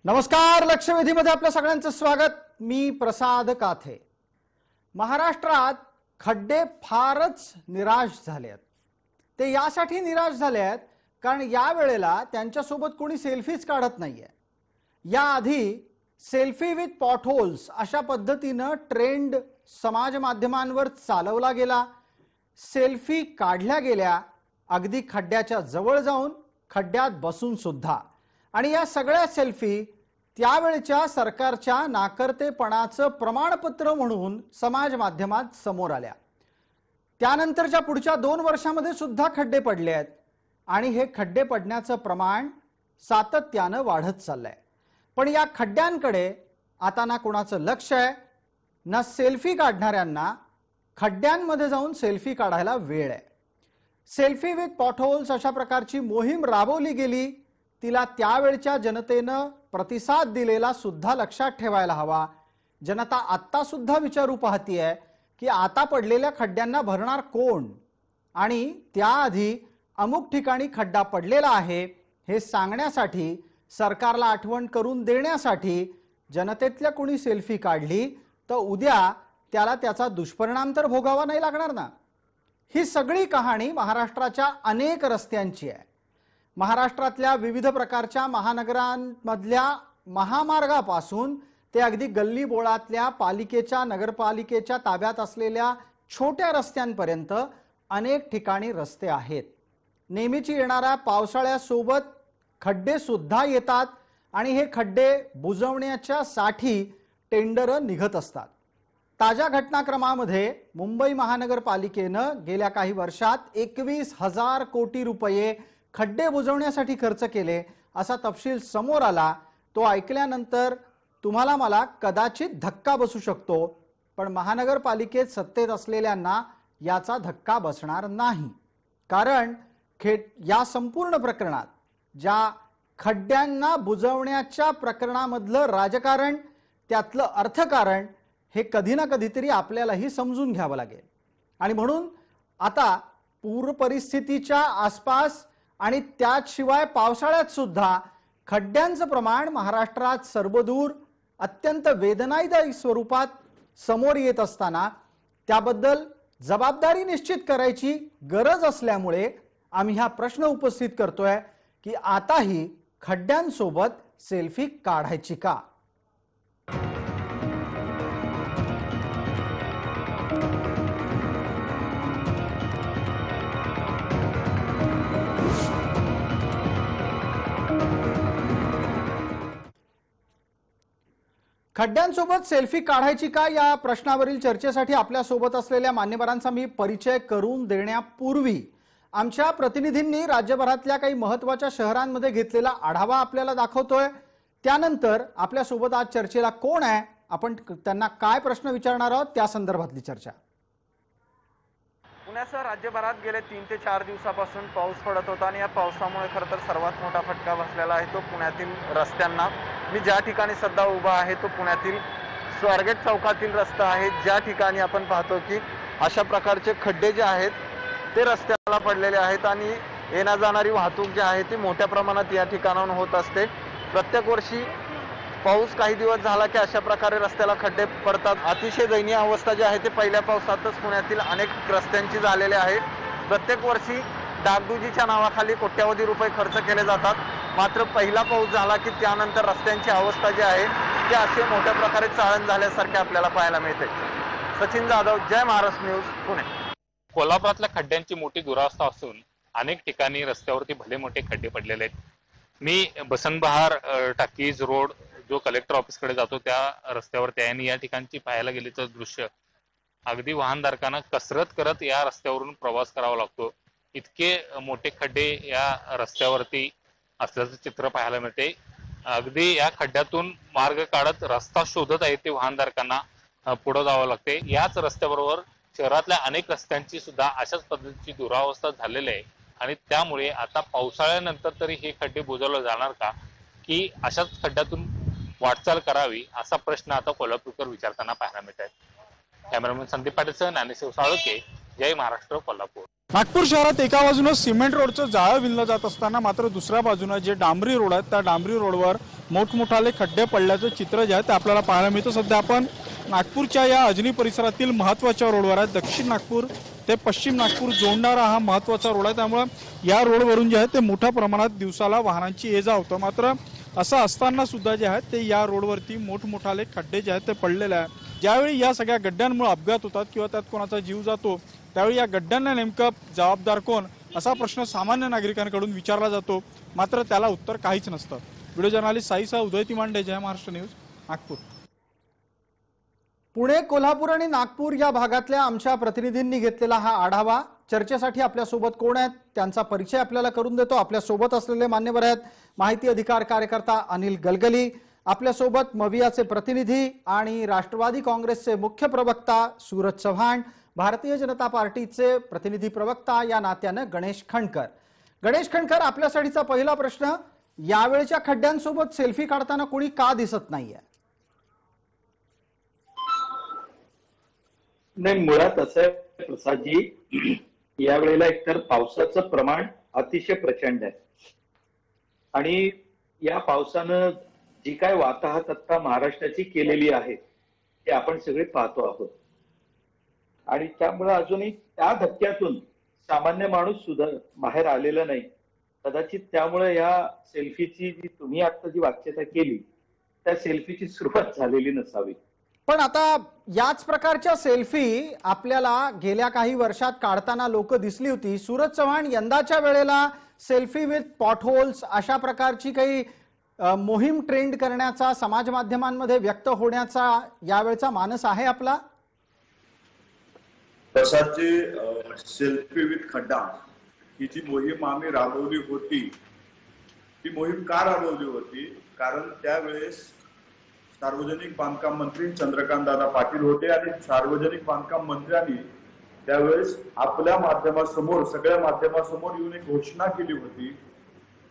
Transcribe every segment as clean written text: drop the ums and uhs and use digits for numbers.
नमस्कार, लक्षवेधीमध्ये आपल्या सगळ्यांचं स्वागत। मी प्रसाद काथे। महाराष्ट्रात खड्डे फारच निराश झाले आहेत। ते यासाठी निराश झाले आहेत कारण या वेळेला त्यांच्यासोबत कोणी सेल्फीज काढत नाहीये। याआधी सेल्फी विथ पॉटहोल्स अशा पद्धतीने ट्रेंड समाज माध्यमांवर चालवला गेला। सेल्फी काढल्या गेल्या अगदी खड्ड्याच्या जवळ जाऊन, खड्ड्यात बसून सुद्धा। आणि या सगळ्या सेल्फी त्यावेळच्या सरकारच्या नाकर्तेपणाचं प्रमाणपत्र म्हणून समाज माध्यमात समोर आल्या। त्यानंतरच्या पुढच्या 2 वर्षांमध्ये सुद्धा खड्डे पडले आहेत आणि हे खड्डे पडण्याचं प्रमाण सातत्याने वाढत चाललंय। पण या खड्ड्यांकडे आता ना कोणाचं लक्ष आहे, ना सेल्फी काढणाऱ्यांना खड्ड्यांमध्ये जाऊन सेल्फी काढायला वेळ आहे। सेल्फी विथ पॉटहोल्स अशा प्रकारची मोहीम राबवली गेली, तिला त्यावेळच्या जनतेनं प्रतिसाद दिलेला सुद्धा लक्षात ठेवायला हवा। जनता आता सुद्धा विचारू पाहतीये की आता पडलेल्या खड्ड्यांना भरणार कोण, आणि त्याआधी अमुक ठिकाणी खड्डा पडलेला आहे हे सांगण्यासाठी, सरकारला आठवण करून देण्यासाठी जनतेतल्या कोणी सेल्फी काढली तर उद्या त्याला त्याचा दुष्परिणाम तर भोगावा नाही लागणार ना। ही सगळी कहाणी महाराष्ट्राच्या अनेक रस्त्यांची आहे। महाराष्ट्रातल्या विविध प्रकारच्या महानगरांमधल्या महामार्गापासून ते अगदी गल्ली बोळातल्या पालिकेच्या, नगरपालिकेच्या ताब्यात असलेल्या छोट्या रस्त्यांपर्यंत अनेक ठिकाणी रस्ते आहेत। नेहमीची येणाऱ्या पावसाळ्यासोबत खड्डे सुद्धा येतात आणि हे खड्डे बुजवण्याच्यासाठी टेंडर निघत असतात। ताज्या घटनाक्रमामध्ये मुंबई महानगरपालिकेनं गेल्या काही वर्षात 21,000 कोटी रुपये खड्डे बुजवण्यासाठी खर्च केले असा तपशील समोर आला। तो ऐकल्यानंतर तुम्हाला मला कदाचित धक्का बसू शकतो, पण महानगरपालिकेत सत्तेत असलेल्यांना याचा धक्का बसणार नाही। कारण या संपूर्ण प्रकरणात, ज्या खड्ड्यांना बुजवण्याच्या प्रकरणामधलं राजकारण, त्यातलं अर्थकारण हे कधी ना कधीतरी आपल्यालाही समजून घ्यावं लागेल। आणि म्हणून आता पूर परिस्थितीच्या आसपास आणि त्याशिवाय पावसाळ्यात सुद्धा खड्ड्यांचं प्रमाण महाराष्ट्रात सर्वदूर अत्यंत वेदनादायी स्वरूपात समोर येत असताना त्याबद्दल जबाबदारी निश्चित करायची गरज असल्यामुळे आम्ही हा प्रश्न उपस्थित करतोय की आताही खड्ड्यांसोबत सेल्फी काढायची का। खड्ड्यांसोबत सेल्फी काढायची का या प्रश्नावरील चर्चेसाठी आपल्या सोबत असलेल्या मान्यवरांचा मी परिचय करून देण्यापूर्वी आमच्या प्रतिनिधींनी राज्यभरातल्या काही महत्त्वाच्या शहरांमध्ये घेतलेला आढावा आपल्याला दाखवतोय। त्यानंतर आपल्या सोबत आज चर्चेला कोण आहे, आपण त्यांना काय प्रश्न विचारणार आहोत त्या संदर्भातली चर्चा। पुण्यासह राज्यभरात गेले 3 ते 4 दिवसापासून पाऊस पडत होता आणि या पावसामुळे खरं तर सर्वात मोठा फटका बसलेला आहे तो पुण्यातील रस्त्यांना। मी ज्या ठिकाणी सध्या उभा आहे तो पुण्यातील स्वारगेट चौकातील रस्ता आहे, ज्या ठिकाणी आपण पाहतो की अशा प्रकारचे खड्डे जे आहेत ते रस्त्याला पडलेले आहेत आणि येण्या जाणारी वाहतूक जी आहे ती मोठ्या प्रमाणात या ठिकाणाहून होत असते। प्रत्येक वर्षी पाऊस काही दिवस झाला की अशा प्रकारे रस्त्याला खड्डे पडतात। अतिशय दयनीय अवस्था जी आहे ते पहिल्या पावसातच पुण्यातील अनेक रस्त्यांची झालेली आहे। प्रत्येक वर्षी डागडुजीच्या नावाखाली कोट्यावधी रुपये खर्च केले जातात, मात्र पहिला पाऊस झाला की त्यानंतर रस्त्यांची अवस्था जी आहे ती असे मोठ्या प्रकारे चाळण झाल्यासारखे आपल्याला पाहायला मिळते। सचिन जाधव, जय महाराष्ट्र न्यूज, पुणे। कोल्हापुरातल्या खड्ड्यांची मोठी दुरावस्था असून अनेक ठिकाणी रस्त्यावरती भले मोठे खड्डे पडलेले आहेत। मी बसंतबहार टाकीज रोड जो कलेक्टर ऑफिसकडे जातो त्या रस्त्यावरती आहे आणि या ठिकाणची पाहायला गेले तर दृश्य अगदी वाहनधारकांना कसरत करत या रस्त्यावरून प्रवास करावा लागतो। इतके मोठे खड्डे या रस्त्यावरती असल्याचं चित्र पाहायला मिळते। अगदी या खड्ड्यातून मार्ग काढत रस्ता शोधत आहे ते वाहनधारकांना पुढे जावं लागते। याच रस्त्याबरोबर शहरातल्या अनेक रस्त्यांची सुद्धा अशाच पद्धतीची दुरावस्था झालेली आहे आणि त्यामुळे आता पावसाळ्यानंतर तरी हे खड्डे बुजवले जाणार का, की अशाच खड्ड्यातून वाटचाल करावी असा प्रश्न आता कोल्हापूरकर विचारताना पाहायला मिळत आहे। कॅमेरामॅन संदीप पाटीलसह ज्ञानेश्वर साळुंखे, जय महाराष्ट्र, कोल्हापूर। नागपूर शहरात एका बाजूने सिमेंट रोडचं जाळं विणलं जात असताना मात्र दुसऱ्या बाजूने जे डांबरी रोड आहेत त्या डांबरी रोडवर मोठमोठाले खड्डे पडल्याचं चित्र जे आहे ते आपल्याला पाहायला मिळतं। सध्या आपण नागपूरच्या या अजनी परिसरातील महत्त्वाच्या रोडवर आहे। दक्षिण नागपूर ते पश्चिम नागपूर जोडणारा हा महत्त्वाचा रोड आहे, त्यामुळे या रोडवरून जे आहे ते मोठ्या प्रमाणात दिवसाला वाहनांची ये जा होतं। मात्र असं असताना सुद्धा जे आहे ते या रोडवरती मोठमोठाले खड्डे जे आहेत ते पडलेले आहे। ज्यावेळी या सगळ्या गड्ड्यांमुळे अपघात होतात किंवा त्यात कोणाचा जीव जातो, त्यावेळी या गड्ड्यांना नेमकं जबाबदार कोण असा प्रश्न सामान्य नागरिकांकडून विचारला जातो, मात्र त्याला उत्तर काहीच नसतं। व्हिडिओ जर्नलिस्ट साईसह उदय तिमांडे, जय महाराष्ट्र न्यूज, नागपूर। पुणे, कोल्हापूर आणि नागपूर या भागातल्या आमच्या प्रतिनिधींनी घेतलेला हा आढावा। चर्चेसाठी आपल्यासोबत कोण आहेत त्यांचा परिचय आपल्याला करून देतो। आपल्यासोबत असलेले मान्यवर आहेत माहिती अधिकार कार्यकर्ता अनिल गलगली, आपल्यासोबत मवियाचे प्रतिनिधी आणि राष्ट्रवादी काँग्रेसचे मुख्य प्रवक्ता सूरज चव्हाण, भारतीय जनता पार्टीचे प्रतिनिधी प्रवक्ता या नात्यानं गणेश खंडकर। गणेश खंडकर, आपल्यासाठीचा पहिला प्रश्न, यावेळच्या खड्ड्यांसोबत सेल्फी काढताना कोणी का दिसत नाहीये? नाही, मुळात असं आहे प्रसादजी, यावेळेला एकतर पावसाचं प्रमाण अतिशय प्रचंड आहे आणि या पावसानं जी काय वाताहत आता महाराष्ट्राची केलेली आहे ते आपण सगळे पाहतो आहोत आणि त्यामुळे अजूनही त्या धक्क्यातून सामान्य माणूस सुद्धा बाहेर आलेला नाही। कदाचित त्यामुळे या सेल्फीची जी तुम्ही आता जी वाच्यता केली त्या सेल्फीची सुरुवात झालेली नसावी। पण आता याच प्रकारच्या सेल्फी आपल्याला गेल्या काही वर्षात काढताना लोक दिसली होती। सूरज चव्हाण, यंदाच्या वेळेला सेल्फी विथ पॉटहोल्स अशा प्रकारची काही मोहीम ट्रेंड करण्याचा, समाज माध्यमांमध्ये व्यक्त होण्याचा यावेळचा मानस आहे आपला? प्रसादजी, सेल्फी विथ खड्डा ही जी मोहीम आम्ही राबवली होती, ती मोहीम का राबवली होती? कारण त्यावेळेस सार्वजनिक बांधकाम मंत्री चंद्रकांत दादा पाटील होते आणि सार्वजनिक बांधकाम मंत्र्यांनी त्यावेळेस आपल्या माध्यमासमोर, सगळ्या माध्यमासमोर येऊन एक घोषणा केली होती।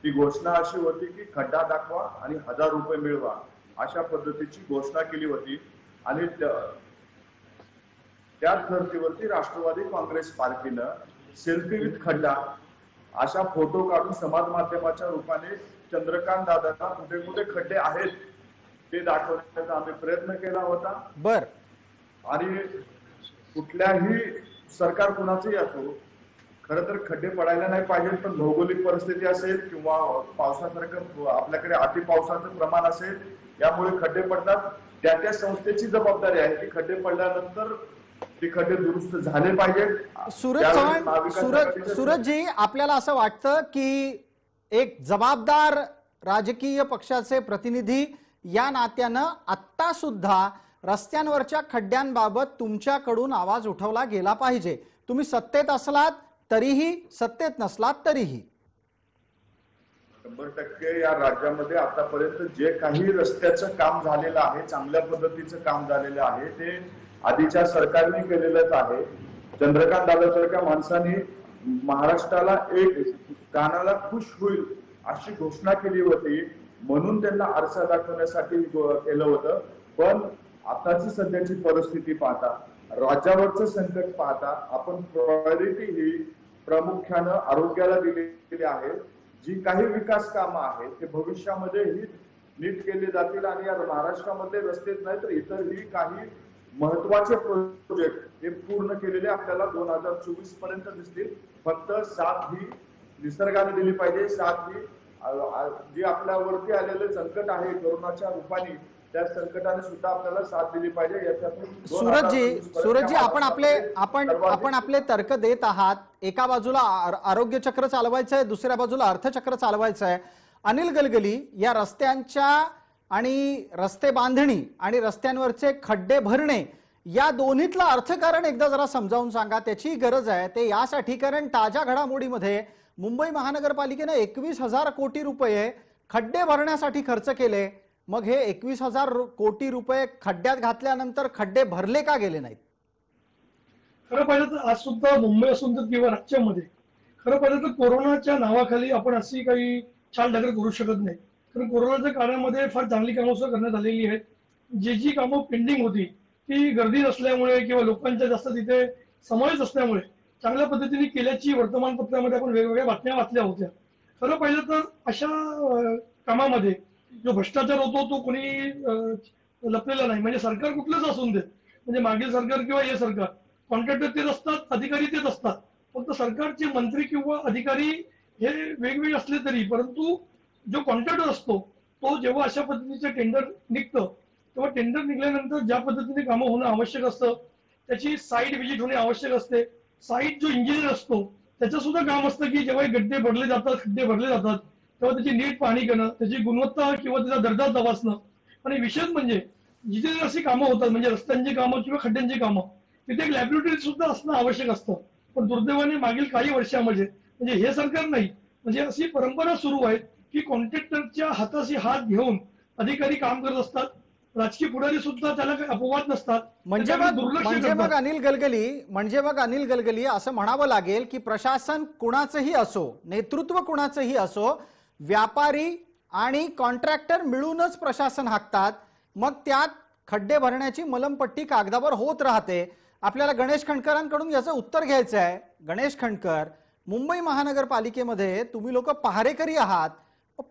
ती घोषणा अशी होती की खड्डा दाखवा आणि 1000 रुपये मिळवा, अशा पद्धतीची घोषणा केली होती आणि त्याच धर्तीवरती राष्ट्रवादी काँग्रेस पार्टीनं सेल्फी विथ खड्डा अशा फोटो काढून समाज माध्यमाच्या रूपाने चंद्रकांत दादांना कुठे कुठे खड्डे आहेत ते दाखवण्याचा आम्ही प्रयत्न केला होता। बर, आणि कुठल्याही सरकार कुणाचंही असो, खरं तर खड्डे पडायला नाही पाहिजेत, पण भौगोलिक परिस्थिती असेल किंवा पावसासारखं आपल्याकडे अति पावसाचं प्रमाण असेल, यामुळे खड्डे पडतात। त्या त्या संस्थेची जबाबदारी आहे की खड्डे पडल्यानंतर ते खड्डे दुरुस्त झाले पाहिजेत। सूरज चव्हाण, सूरजजी, आपल्याला असं वाटतं की एक जबाबदार राजकीय पक्षाचे प्रतिनिधी या नात्यानं आत्ता सुद्धा रस्त्यांवरच्या खड्ड्यांबाबत तुमच्याकडून आवाज उठवला गेला पाहिजे? तुम्ही सत्तेत असलात तरीही, सत्तेत नसलात तरीही 100% या राज्यामध्ये आतापर्यंत जे काही रस्त्याचं काम झालेलं आहे, चांगल्या पद्धतीचं काम झालेलं आहे, ते आधीच्या सरकारने केलेलंच आहे। चंद्रकांत दादासारख्या माणसाने महाराष्ट्राला एक कानाला खुश होईल अशी घोषणा केली होती, म्हणून त्यांना आरसा दाखवण्यासाठी केलं होतं। पण आताची सध्याची परिस्थिती पाहता, राज्यावरचं संकट पाहता, आपण प्रायोरिटी ही प्रामुख्यानं आरोग्याला दिलेली आहे। जी काही विकास कामं आहेत ते भविष्यामध्ये ही नीट केले जातील आणि या महाराष्ट्रामध्ये रस्तेच नाही तर इतरही काही महत्वाचे प्रोजेक्ट हे पूर्ण केलेले आपल्याला 2024 पर्यंत दिसतील। फक्त साथ ही निसर्गाने दिली पाहिजे, साथ ही जी आपल्यावरती आलेलं संकट आहे कोरोनाच्या रूपाने, त्या संकटाने सुद्धा आपल्याला साथ दिली पाहिजे। याच्यातून सूरजजी, आपण आपले तर्क देत आहात। एका बाजूला आरोग्य चक्र चालवायचं आहे, दुसऱ्या बाजूला अर्थचक्र चालवायचं आहे। अनिल गलगली, या रस्त्यांच्या आणि रस्ते बांधणी आणि रस्त्यांवरचे खड्डे भरणे या दोन्हीतलं अर्थकारण एकदा जरा समजावून सांगा। त्याची गरज आहे ते यासाठी कारण ताज्या घडामोडीमध्ये मुंबई महानगरपालिकेने 21,000 कोटी रुपये खड्डे भरण्यासाठी खर्च केले। मग हे 21,000 कोटी रुपये खड्ड्यात घातल्यानंतर खड्डे भरले का गेले नाहीत? खरं पाहिलं तर आज सुद्धा मुंबई असून तर किंवा राज्यामध्ये खरं पाहिलं तर कोरोनाच्या नावाखाली आपण अशी काही चालढकल करू शकत नाही। कारण कोरोनाच्या काळामध्ये फार चांगली कामं सुद्धा करण्यात आलेली आहेत। जी कामं पेंडिंग होती ती गर्दी नसल्यामुळे किंवा लोकांच्या जास्त तिथे समावेश असल्यामुळे चांगल्या पद्धतीने केल्याची वर्तमानपत्रामध्ये आपण वेगवेगळ्या बातम्या वाचल्या होत्या। खरं पाहिलं तर अशा कामामध्ये जो भ्रष्टाचार होतो तो कोणी लपलेला नाही. म्हणजे सरकार कुठलंच असून दे, म्हणजे मागील सरकार किंवा हे सरकार, कॉन्ट्रॅक्टर तेच असतात, अधिकारी तेच असतात. फक्त सरकारचे मंत्री किंवा अधिकारी हे वेगवेगळे असले तरी, परंतु जो कॉन्ट्रॅक्टर असतो तो जेव्हा अशा पद्धतीचे टेंडर निघतं तेव्हा टेंडर निघाल्यानंतर ज्या पद्धतीने कामं होणं आवश्यक असतं, त्याची साईट व्हिजिट होणे आवश्यक असते. साईट जो इंजिनियर असतो त्याचं सुद्धा काम असतं की जेव्हा गड्डे भरले जातात, खड्डे भरले जातात, तेव्हा त्याची नीट पाहणी करणं, त्याची गुणवत्ता किंवा त्याचा दर्जा तपासणं. आणि विशेष म्हणजे जिथे अशी कामं होतात, म्हणजे रस्त्यांची कामं किंवा खड्ड्यांची कामं, तिथे एक लॅबोरेटरी सुद्धा असणं आवश्यक असतं. पण दुर्दैवाने मागील काही वर्षामध्ये, म्हणजे हे सरकार नाही, म्हणजे अशी परंपरा सुरू आहे की कॉन्ट्रॅक्टरच्या हाताशी हात घेऊन अधिकारी काम करत असतात. राजकीय पुढारी सुद्धा त्याला काही अपवाद नसतात. म्हणजे मग अनिल गलगली असं म्हणावं लागेल की प्रशासन कुणाचंही असो, नेतृत्व कुणाचंही असो, व्यापारी आणि कॉन्ट्रॅक्टर मिळूनच प्रशासन हाकतात. मग त्यात खड्डे भरण्याची मलमपट्टी कागदावर होत राहते. आपल्याला गणेश खंडकरांकडून याचं उत्तर घ्यायचं आहे. गणेश खंडकर, मुंबई महानगरपालिकेमध्ये तुम्ही लोक पहारेकरी आहात.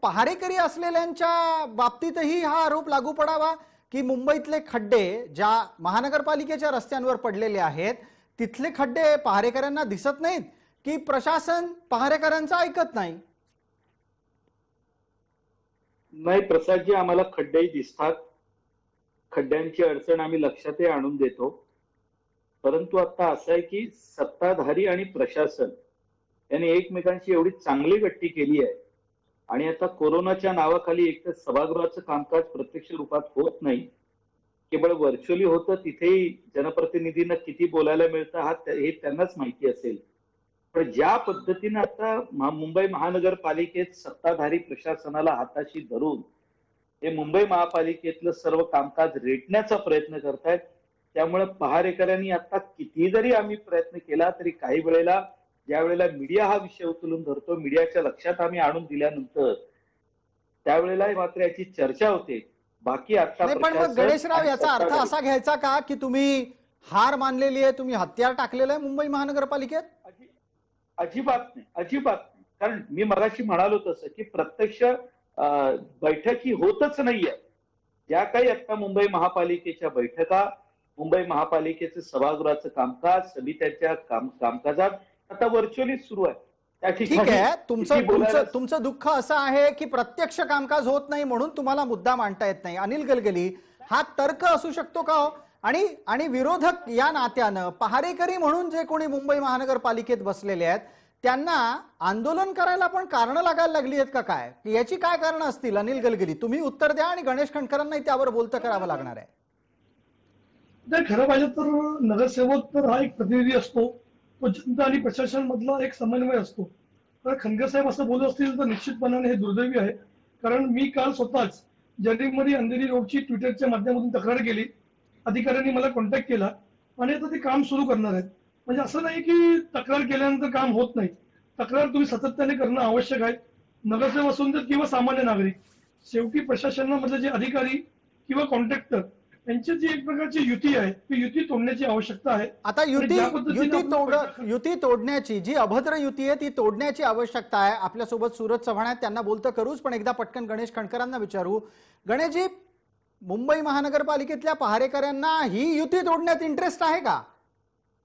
पहारेकरी असलेल्यांच्या बाबतीतही हा आरोप लागू पडावा की मुंबईतले खड्डे ज्या महानगरपालिकेच्या रस्त्यांवर पडलेले आहेत तिथले खड्डे पहारेकऱ्यांना दिसत नाहीत, की प्रशासन पहारेकऱ्यांचं ऐकत नाही? नाही प्रसादजी, आम्हाला खड्डेही दिसतात, खड्ड्यांची अडचण आम्ही लक्षातही आणून देतो. परंतु आता असं आहे की सत्ताधारी आणि प्रशासन यांनी एकमेकांची एवढी चांगली गट्टी केली आहे आणि आता कोरोनाच्या नावाखाली एक तर सभागृहाचं कामकाज प्रत्यक्ष रूपात होत नाही, केवळ व्हर्च्युअली होतं. तिथेही जनप्रतिनिधींना किती बोलायला मिळतं हे त्यांनाच माहिती असेल. पण ज्या पद्धतीने आता मुंबई महानगरपालिकेत सत्ताधारी प्रशासनाला हाताशी धरून हे मुंबई महापालिकेतलं सर्व कामकाज रेटण्याचा प्रयत्न करतायत, त्यामुळे पहारेकऱ्यांनी आता किती जरी आम्ही प्रयत्न केला तरी काही वेळेला ज्या वेळेला मीडिया हा विषय उचलून धरतो, मीडियाच्या लक्षात आम्ही आणून दिल्यानंतर त्यावेळेला मात्र याची चर्चा होते. बाकी आता पण मग गणेशराव, याचा अर्थ असा घ्यायचा का की तुम्ही हार मानलेली आहे, तुम्ही हत्यार टाकलेलं आहे मुंबई महानगरपालिकेत? अजिबात नाही, अजिबात नाही. कारण मी मगाशी म्हणालो तसं की प्रत्यक्ष बैठकी होतच नाहीये. ज्या काही आता मुंबई महापालिकेच्या बैठका, मुंबई महापालिकेचं सभागृहाचं कामकाज, समित्याच्या कामकाजात आता व्हर्च्युअली सुरू आहे. त्या ठीक आहे, तुमचं दुःख असं आहे की प्रत्यक्ष कामकाज होत नाही म्हणून तुम्हाला मुद्दा मांडता येत नाही. अनिल गलगली, हा तर्क असू शकतो का हो? आणि विरोधक या नात्यानं पहारेकरी म्हणून जे कोणी मुंबई महानगरपालिकेत बसलेले आहेत त्यांना आंदोलन करायला पण कारण लागायला लागली आहेत का? काय याची काय कारण असतील? अनिल गलगली, तुम्ही उत्तर द्या आणि गणेश खंडकरांनाही त्यावर बोलतं करावं लागणार आहे. खरं पाहिजे तर नगरसेवक तर हा एक प्रतिनिधी असतो, तो जनता आणि प्रशासन मधला एक समन्वय असतो. तर खंडकर साहेब असं बोलत असतील तर निश्चितपणाने हे दुर्दैवी आहे. कारण मी काल स्वतःच जर्नीमध्ये अंधेरी रोडची ट्विटरच्या माध्यमातून तक्रार केली, अधिकाऱ्यांनी मला कॉन्टॅक्ट केला आणि आता ते काम सुरू करणार आहेत. म्हणजे असं नाही की तक्रार केल्यानंतर काम होत नाही, तक्रार तुम्ही सातत्याने करणं आवश्यक आहे. नगरसेवक असून तर किंवा सामान्य नागरिक, शेवटी प्रशासनामधले जे अधिकारी किंवा कॉन्ट्रॅक्टर यांची जी एक प्रकारची युती आहे ती युती तोडण्याची आवश्यकता आहे. आता युती तोडण्याची जी अभद्र युती आहे ती तोडण्याची आवश्यकता आहे. आपल्यासोबत सूरज चव्हाण आहेत, त्यांना बोलतं करूच, पण एकदा पटकन गणेश खंडकरांना विचारू. गणेशजी, मुंबई महानगरपालिकेतल्या पहारेकऱ्यांना ही युती तोडण्यात इंटरेस्ट आहे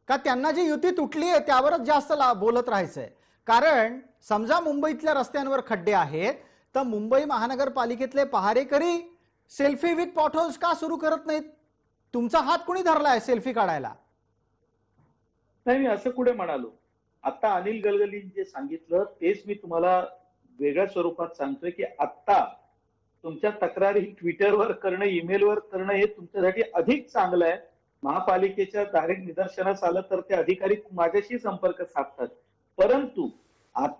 का त्यांना जी युती तुटली आहे त्यावरच जास्त बोलत राहायचंय? कारण समजा मुंबईतल्या रस्त्यांवर खड्डे आहेत तर मुंबई महानगरपालिकेतले पहारेकरी सेल्फी विथ पॉटहोल्स का सुरू करत नाहीत? तुमचा हात कोणी धरलाय सेल्फी काढायला? नाही, मी असं कुठे म्हणालो. आता अनिल गलगलींनी जे सांगितलं तेच मी तुम्हाला वेगळ्या स्वरूपात सांगतोय की आता तुमच्या तक्रारी ट्विटरवर करणं, ईमेलवर करणं हे तुमच्यासाठी अधिक चांगलं आहे. महापालिकेच्या डायरेक्ट निदर्शनास आलं तर ते अधिकारी माझ्याशी संपर्क साधतात. परंतु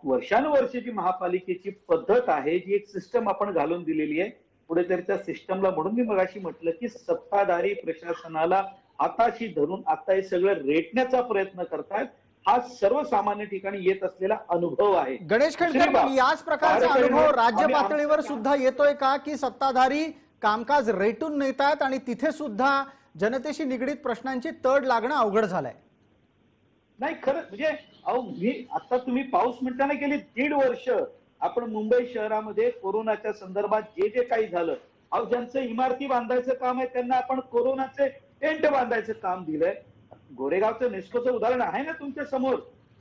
वर्षानुवर्षे जी महापालिकेची पद्धत आहे, जी एक सिस्टम आपण घालून दिलेली आहे कुठेतरी त्या सिस्टमला, म्हणून मी मगाशी म्हटलं की सत्ताधारी प्रशासनाला हाताशी धरून आता हे सगळं रेटण्याचा प्रयत्न करतायत. हा सर्वसामान्य ठिकाणी येत असलेला अनुभव आहे. गणेश खंडकर, याच प्रकारचा अनुभव राज्य पातळीवर सुद्धा येतोय का की सत्ताधारी कामकाज रेटून नेत आहेत आणि तिथे सुद्धा जनतेशी निगडीत प्रश्नांची तड लागणं अवघड झालंय? नाही, खरं म्हणजे अहो, मी आता तुम्ही पाऊस म्हणताना गेली 1.5 वर्ष आपण मुंबई शहरामध्ये कोरोनाच्या संदर्भात जे जे काही झालं, अहो ज्यांचं इमारती बांधायचं काम आहे त्यांना आपण कोरोनाचे टेंट बांधायचं काम दिलंय. गोरेगावचं नेस्कोचं उदाहरण आहे ना तुमच्या समोर.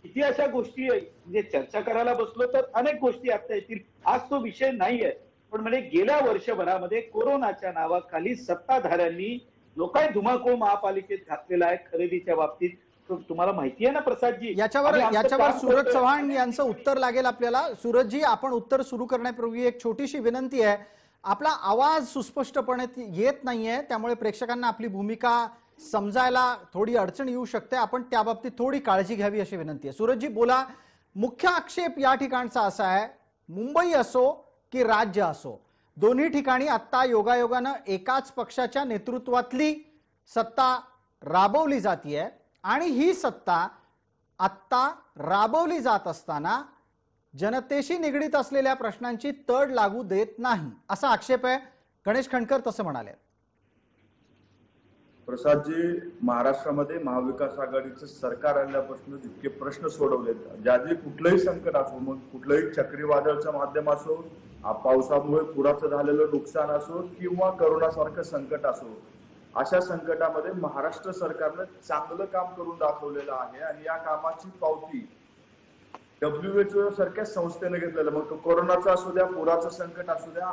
किती अशा गोष्टी म्हणजे चर्चा करायला बसलो तर अनेक गोष्टी आता येतील. आज तो विषय नाहीये, पण म्हणजे गेल्या वर्षभरामध्ये कोरोनाच्या नावाखाली सत्ताधाऱ्यांनी जो काही धुमाकूळ महापालिकेत घातलेला आहे खरेदीच्या बाबतीत, तुम्हाला माहिती आहे ना प्रसादजी. याच्यावर सूरज चव्हाण यांचं उत्तर लागेल आपल्याला. सूरजजी, आपण उत्तर सुरू करण्यापूर्वी एक छोटीशी विनंती आहे. आपला आवाज सुस्पष्टपणे येत नाहीये, त्यामुळे प्रेक्षकांना आपली भूमिका समजायला थोडी अडचण येऊ शकते. आपण त्या बाबतीत थोडी काळजी घ्यावी अशी विनंती आहे. सूरजजी बोला. मुख्य आक्षेप या ठिकाणचा असा आहे, मुंबई असो की राज्य असो, दोन्ही ठिकाणी आता योगायोगानं एकाच पक्षाच्या नेतृत्वातली सत्ता राबवली जातीये आणि ही सत्ता आत्ता राबवली जात असताना जनतेशी निगडीत असलेल्या प्रश्नांची तड लागू देत नाही असा आक्षेप आहे. गणेश खंडकर तसं म्हणाले. प्रसादजी, महाराष्ट्रामध्ये महाविकास आघाडीचं सरकार आल्यापासून जितके प्रश्न सोडवलेत, ज्याची कुठलंही संकट असो, मग कुठलंही चक्रीवादळचं माध्यम असो, पावसामुळे पुराचं झालेलं नुकसान असो किंवा करोनासारखं संकट असो, अशा संकटामध्ये महाराष्ट्र सरकारनं चांगलं काम करून दाखवलेलं आहे आणि या कामाची पावती WHO सारख्या संस्थेने घेतलेलं. मग कोरोनाचं असू द्या, पुराचं संकट असू द्या,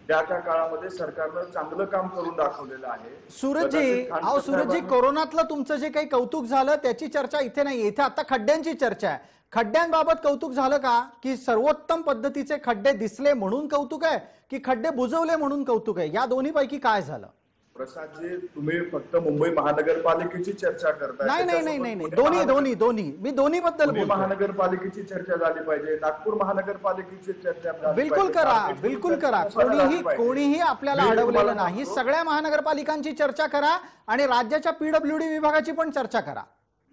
त्या काळामध्ये सरकारनं चांगलं काम करून दाखवलेलं आहे. सूरजजी, कोरोनातलं तुमचं जे काही कौतुक झालं त्याची चर्चा इथे नाही, इथे आता खड्ड्यांची चर्चा आहे. खड्ड्यांबाबत कौतुक झालं का, की सर्वोत्तम पद्धतीचे खड्डे दिसले म्हणून कौतुक आहे, की खड्डे बुजवले म्हणून कौतुक आहे? या दोन्ही पैकी काय झालं? प्रसादजी, तुम्ही फक्त मुंबई महानगरपालिकेची चर्चा करताय. नाही, दोन्ही मी दोन्ही बद्दल बोलतो. महानगरपालिकेची चर्चा झाली पाहिजे, नागपूर महानगरपालिकेची चर्चा बिलकुल करा. कोणीही आपल्याला अडवलेलं नाही. सगळ्या महानगरपालिकांची चर्चा करा आणि राज्याच्या PWD विभागाची पण चर्चा करा.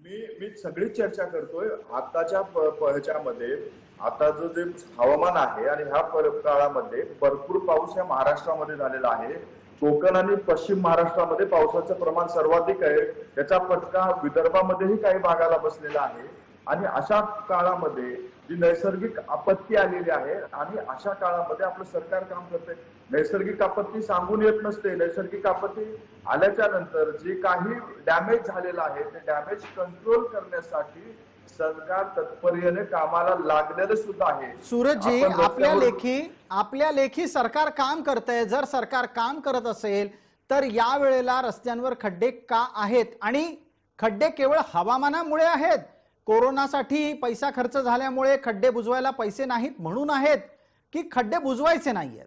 मी सगळी चर्चा करतोय. आताच्या ह्याच्यामध्ये आताचं जे हवामान आहे आणि ह्या काळामध्ये भरपूर पाऊस या महाराष्ट्रामध्ये झालेला आहे. कोकण आणि पश्चिम महाराष्ट्रामध्ये पावसाचं प्रमाण सर्वाधिक आहे. त्याचा फटका विदर्भामध्येही काही भागाला बसलेला आहे आणि अशा काळामध्ये जी नैसर्गिक आपत्ती आलेली आहे आणि अशा काळामध्ये आपलं सरकार काम करते. नैसर्गिक आपत्ती सांगून येत नसते. नैसर्गिक आपत्ती आल्याच्या नंतर जे काही डॅमेज झालेलं आहे ते डॅमेज कंट्रोल करण्यासाठी सरकार तत्परतेने कामाला लागलेलं सुद्धा आहे. सूरजजी, आपल्या लेखी सरकार काम करतंय. जर सरकार काम करत असेल तर या वेळेला रस्त्यांवर खड्डे का आहेत? आणि खड्डे केवळ हवामानामुळे आहेत, कोरोनासाठी पैसा खर्च झाल्यामुळे खड्डे बुजवायला पैसे नाहीत म्हणून आहेत, की खड्डे बुजवायचे नाहीयेत?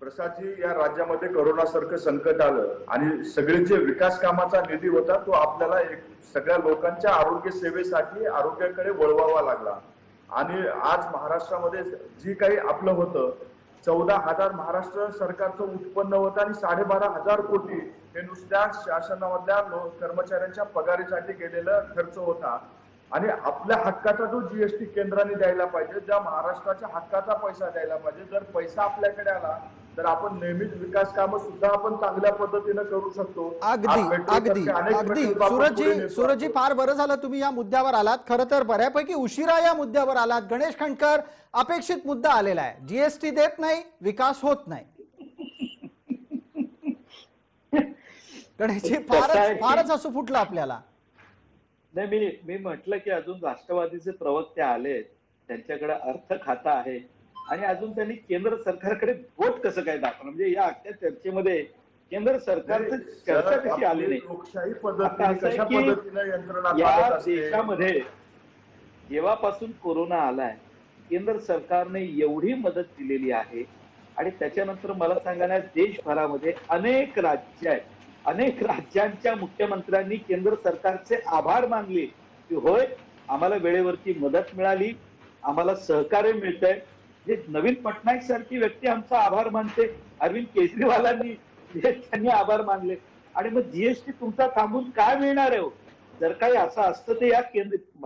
प्रसादजी, या राज्यामध्ये कोरोनासारखं संकट आलं आणि सगळे जे विकास कामाचा निधी होता तो आपल्याला सगळ्या लोकांच्या आरोग्य सेवेसाठी आरोग्याकडे वळवावा लागला. आणि आज महाराष्ट्रामध्ये जी काही आपलं होतं 14,000 महाराष्ट्र सरकारचं उत्पन्न होतं आणि 12,500 कोटी हे नुसत्या शासनामधल्या कर्मचाऱ्यांच्या पगारीसाठी गेलेला खर्च होता. आणि आपल्या हक्काचा जो GST केंद्राने द्यायला पाहिजे, ज्या महाराष्ट्राच्या हक्काचा पैसा द्यायला पाहिजे. जर पैसा आपल्याकडे आला तर आपण नेहमीच विकास कामं सुद्धा आपण चांगल्या पद्धतीने करू शकतो. अगदी सूरजजी, फार बरं झालं तुम्ही या मुद्द्यावर आलात. खरं तर बऱ्यापैकी उशिरा या मुद्द्यावर आलात. गणेश खंडकर, अपेक्षित मुद्दा आलेला आहे. GST देत नाही, विकास होत नाही. गणेशजी, फारच असं फुटलं आपल्याला. नाही, मी म्हटलं की अजून राष्ट्रवादीचे प्रवक्ते आले, त्यांच्याकडे अर्थ खाता आहे आणि अजून त्यांनी केंद्र सरकारकडे बोट कसं काय दाखवलं? म्हणजे या अख्ख्या चर्चेमध्ये केंद्र सरकारची चर्चा कशी आली नाही? या देशामध्ये जेव्हापासून कोरोना आलाय केंद्र सरकारने एवढी मदत दिलेली आहे आणि त्याच्यानंतर मला सांगा ना, देशभरामध्ये अनेक राज्य आहेत, अनेक राज्यांच्या मुख्यमंत्र्यांनी केंद्र सरकारचे आभार मानले की होय, आम्हाला वेळेवरती मदत मिळाली, आम्हाला सहकार्य मिळतंय. जे नवीन पटनायक सारखी व्यक्ती आमचा आभार मानते, अरविंद केजरीवालांनी त्यांनी आभार मानले. आणि मग GST तुमचा थांबून काय मिळणार आहे? जर काही असं असतं तर या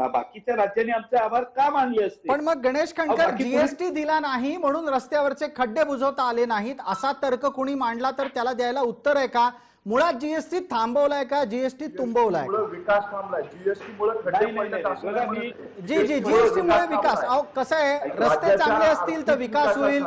बाकीच्या राज्यांनी आमचे आभार का मानले असते? पण मग गणेश खंडकर, GST दिला नाही म्हणून रस्त्यावरचे खड्डे बुजवता आले नाहीत असा तर्क कोणी मांडला तर त्याला द्यायला उत्तर आहे का? मुळात जीएसटी थांबवलाय का, जीएसटी तुंबवलाय का? विकास थांबलाय, जीएसटी मुळे खड्डे पडलेत असल्यामुळे जी जीएसटी मुळे विकास. अहो कसं आहे, रस्ते चांगले असतील तर विकास होईल,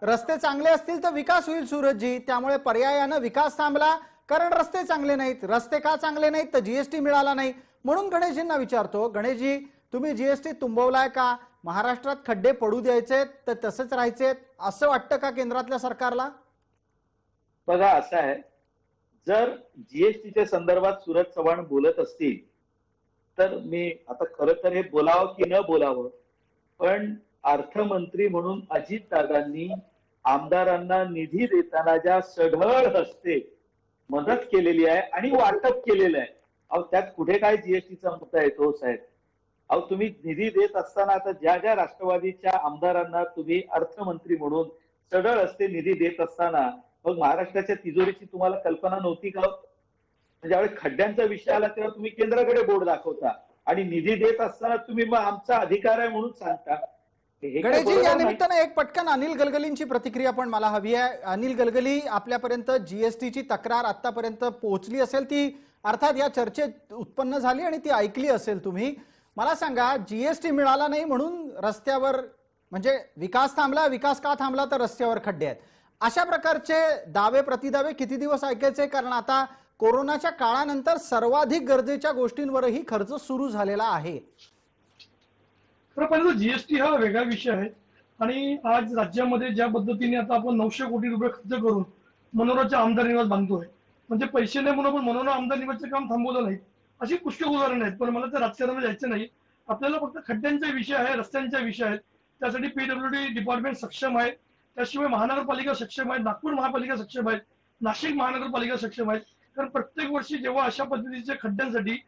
रस्ते चांगले असतील तर विकास होईल सूरजजी. त्यामुळे पर्यायानं विकास थांबला कारण रस्ते चांगले नाहीत. रस्ते का चांगले नाहीत तर जीएसटी मिळाला नाही. म्हणून गणेशजींना विचारतो, गणेशजी तुम्ही जीएसटी तुंबवलाय का? महाराष्ट्रात खड्डे पडू द्यायचे तर तसेच राहायचे असं वाटतं का केंद्रातल्या सरकारला? बघा असं आहे, जर जीएसटीच्या संदर्भात सूरज चव्हाण बोलत असतील तर मी आता खरं तर हे बोलावं की न बोलावं, पण अर्थमंत्री म्हणून अजितदादांनी आमदारांना निधी देताना ज्या सढळ हस्ते मदत केलेली आहे आणि वाटप केलेलं आहे, अहो त्यात कुठे काय जीएसटीचा मुद्दा येतो साहेब? अहो तुम्ही निधी देत असताना आता ज्या ज्या राष्ट्रवादीच्या आमदारांना तुम्ही अर्थमंत्री म्हणून सढळ हस्ते निधी देत असताना मग महाराष्ट्राच्या तिजोरीची तुम्हाला कल्पना नव्हती का? ज्यावेळी खड्ड्यांचा विषय आला तेव्हा तुम्ही केंद्राकडे बोर्ड दाखवता आणि निधी देत असताना तुम्ही मग आमचा अधिकार आहे म्हणून सांगता. गणेशजी या निमित्तानं एक पटकन अनिल गलगलींची प्रतिक्रिया पण मला हवी आहे. अनिल गलगली, आपल्यापर्यंत जीएसटीची तक्रार आतापर्यंत पोहोचली असेल, ती अर्थात या चर्चेत उत्पन्न झाली आणि ती ऐकली असेल तुम्ही. मला सांगा, जीएसटी मिळाला नाही म्हणून रस्त्यावर म्हणजे विकास थांबला, विकास का थांबला तर रस्त्यावर खड्डे आहेत, अशा प्रकारचे दावे प्रतिदावे किती दिवस ऐकायचे? कारण आता कोरोनाच्या काळानंतर सर्वाधिक गरजेच्या गोष्टींवरही खर्च सुरू झालेला आहे. खरं पाहिजे तर जीएसटी हा वेगळा विषय आहे आणि आज राज्यामध्ये ज्या पद्धतीने आता आपण 900 कोटी रुपये खर्च करून मनोराचे आमदार निवास बांधतोय, म्हणजे पैसे नाही म्हणून आपण मनोरा आमदार निवासचं काम थांबवलं नाही, अशी पुष्कळ उदाहरणं आहेत. पण मला तर राजकारणात जायचं नाही. आपल्याला फक्त खड्ड्यांचा विषय आहे, रस्त्यांचा विषय आहे, त्यासाठी पीडब्ल्यूडी डिपार्टमेंट सक्षम आहे, त्याशिवाय महानगरपालिका सक्षम आहे, नागपूर महापालिका सक्षम आहे, नाशिक महानगरपालिका सक्षम आहे. कारण प्रत्येक वर्षी जेव्हा अशा पद्धतीच्या खड्ड्यांसाठी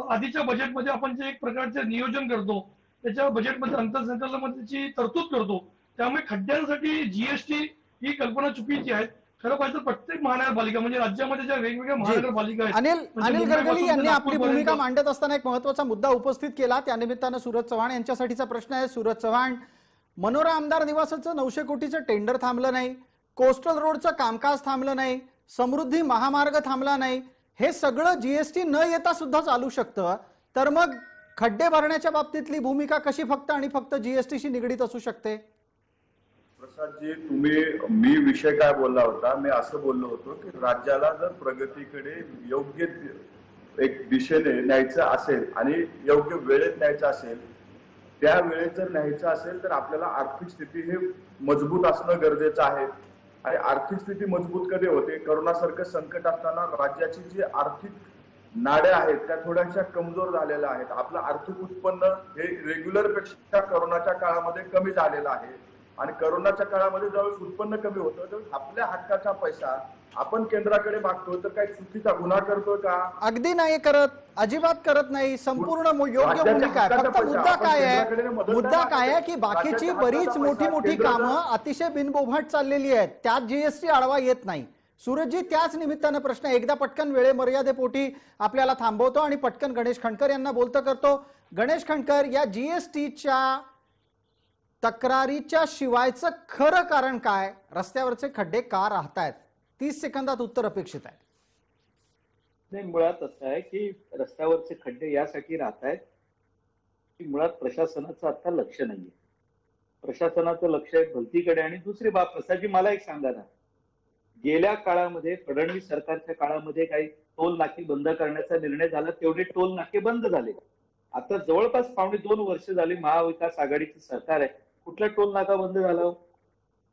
आधीच्या बजेटमध्ये आपण जे एक प्रकारचे नियोजन करतो, त्याच्या बजेटमध्ये अंतर्संकलनाची तरतूद करतो, त्यामुळे खड्ड्यांसाठी जीएसटी ही कल्पना चुकीची आहे. खरं पाहिजे प्रत्येक महानगरपालिका म्हणजे राज्यामध्ये ज्या वेगवेगळ्या महानगरपालिका आहेत. अनिल गलगली यांनी आपली भूमिका मांडत असताना एक महत्त्वाचा मुद्दा उपस्थित केला, त्यानिमित्तानं सूरज चव्हाण यांच्यासाठीचा प्रश्न आहे. सूरज चव्हाण, मनोरा आमदार निवासाचं 900 कोटीचं टेंडर थांबलं नाही, कोस्टल रोडचं कामकाज थांबलं नाही, समृद्धी महामार्ग थांबला नाही, हे सगळं जीएसटी न येता सुद्धा चालू शकतं, तर मग खड्डे भरण्याच्या बाबतीतली भूमिका कशी फक्त आणि फक्त जीएसटीशी निगडीत असू शकते? प्रसादजी, मी विषय काय बोलला होता, मी असं बोललो होतो की राज्याला जर प्रगतीकडे योग्य एक दिशेने न्यायचं असेल आणि योग्य वेळेत न्यायचं असेल, त्या वेळेत जर न्यायचं असेल तर आपल्याला आर्थिक स्थिती हे मजबूत असणं गरजेचं आहे. आणि आर्थिक स्थिती मजबूत कधी होते? करोनासारखं संकट असताना राज्याची जी आर्थिक नाड्या आहेत त्या थोड्याशा कमजोर झालेल्या आहेत. आपलं आर्थिक उत्पन्न हे रेग्युलर पेक्षा करोनाच्या काळामध्ये कमी झालेलं आहे आणि करोनाच्या काळामध्ये ज्यावेळेस उत्पन्न कमी होतं त्यावेळेस आपल्या हक्काचा पैसा आपण केंद्राकडे मागतोय तर काही चुकीचा गुन्हा करतोय का? अगदी नाही करत, अजिबात करत नाही. संपूर्ण योग्य भूमिका आहे. फक्त मुद्दा काय आहे, मुद्दा काय आहे की बाकीची बरीच मोठी मोठी कामं अतिशय बिनबोभाट चाललेली आहेत, त्यात जीएसटी आढावा येत नाही. सूरजजी, त्याच निमित्तानं प्रश्न एकदा पटकन वेळे मर्यादेपोटी आपल्याला थांबवतो आणि पटकन गणेश खंडकर यांना बोलतं करतो. गणेश खंडकर, या जीएसटीच्या तक्रारीच्या शिवायचं खरं कारण काय? रस्त्यावरचे खड्डे का राहतायत? 30 सेकंदात उत्तर अपेक्षित आहे. नाही, मुळात असं आहे की रस्त्यावरचे खड्डे यासाठी राहत आहेत की मुळात प्रशासनाचं आता लक्ष नाहीये. प्रशासनाचं लक्ष आहे भलतीकडे. आणि दुसरी बाब प्रसादजी, मला एक सांगा ना, गेल्या काळामध्ये फडणवीस सरकारच्या काळामध्ये काही टोल नाके बंद करण्याचा निर्णय झाला, तेवढे टोल नाके बंद झाले. आता जवळपास 2.5 वर्ष झाली महाविकास आघाडीचं सरकार आहे, कुठला टोल नाका बंद झाला?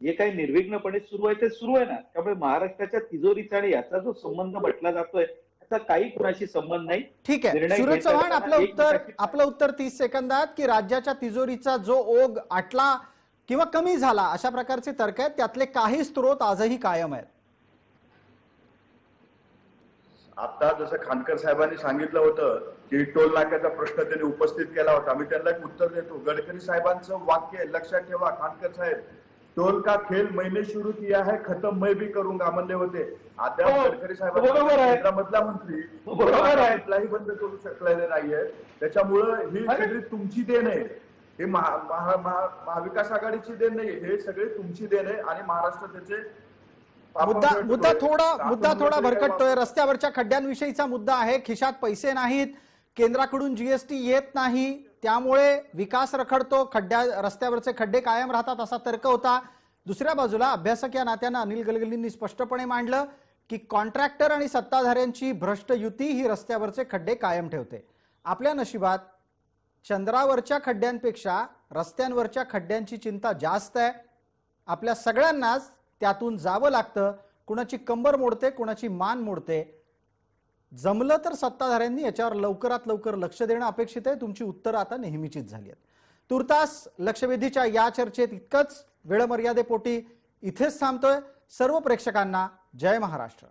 जे काही निर्विघ्नपणे सुरू आहे ते सुरू आहे ना. त्यामुळे महाराष्ट्राच्या तिजोरीचा आणि याचा जो संबंध म्हटला जातोय त्याचा काही कुणाशी संबंध नाही. ठीक आहे सूरज चव्हाण, आपलं उत्तर 30 सेकंदात की राज्याच्या तिजोरीचा जो ओघ आटला किंवा कमी झाला अशा प्रकारचे तर्क आहेत, त्यातले काही स्रोत आजही कायम आहेत. आता जसं खानकर साहेबांनी सांगितलं होतं की टोल नाक्याचा प्रश्न त्यांनी उपस्थित केला होता, मी त्यांना एक उत्तर देतो. गडकरी साहेबांचं वाक्य लक्षात ठेवा, खानकर साहेब, टोल का खेल मैंने शुरू किया है, खत्म मैं भी करूंगा म्हणले होते. आता गडकरी साहेबांचा केंद्रामधला मंत्री कुठलाही बंद करू शकलेले नाहीये. त्याच्यामुळं ही सगळी तुमची देण आहे, हे महाविकास आघाडीची देण नाही, हे सगळे तुमची देण आहे आणि महाराष्ट्र त्याचे मुद्दा थोडा भरकटतोय. रस्त्यावरच्या खड्ड्यांविषयीचा मुद्दा आहे. खिशात पैसे नाहीत, केंद्राकडून जीएसटी येत नाही, त्यामुळे विकास रखडतो, रस्त्यावरचे खड्डे कायम राहतात असा तर्क होता. दुसऱ्या बाजूला अभ्यासक या नात्यानं अनिल गलगलींनी स्पष्टपणे मांडलं की कॉन्ट्रॅक्टर आणि सत्ताधाऱ्यांची भ्रष्ट युती ही रस्त्यावरचे खड्डे कायम ठेवते. आपल्या नशिबात चंद्रावरच्या खड्ड्यांपेक्षा रस्त्यांवरच्या खड्ड्यांची चिंता जास्त आहे. आपल्या सगळ्यांनाच त्यातून जावं लागतं. कुणाची कंबर मोडते, कुणाची मान मोडते. जमलं तर सत्ताधाऱ्यांनी याच्यावर लवकरात लवकर लक्ष देणं अपेक्षित आहे. तुमची उत्तरं आता नेहमीचीच झाली आहेत. तुर्तास लक्षवेधीच्या या चर्चेत इतकंच. वेळमर्यादेपोटी इथेच थांबतोय. सर्व प्रेक्षकांना जय महाराष्ट्र.